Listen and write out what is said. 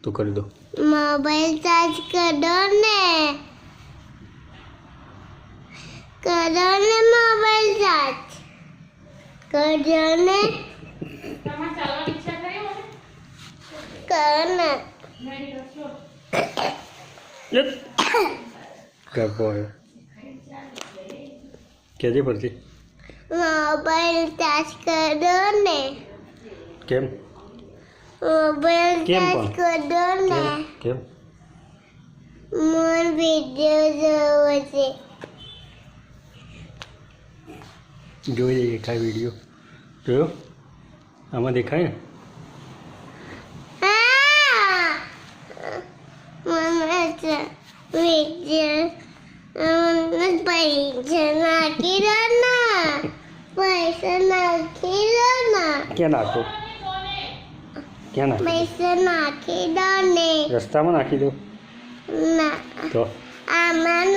તો કરી દો. મોબાઈલ ચાર્જ કરો ને મોબાઈલ ચાર્જ કરો ને કરો. કરવો હોય કેજે પરથી. મોબાઈલ ચાર્જ કરો ને કેમ મોબાઈલ કેમ ચાર્જ કરો ને કેમ મોર વિડિયો જોવો છે. જોઈ લઈએ કાંઈ વિડીયો જોયો આમાં દેખાય ને. પૈસા નાખી દો ને પૈસા નાખી દો ને ક્યાં નાખો ક્યાં નાખો પૈસા નાખી દો ને રસ્તામાં નાખી દો ના તો આમાં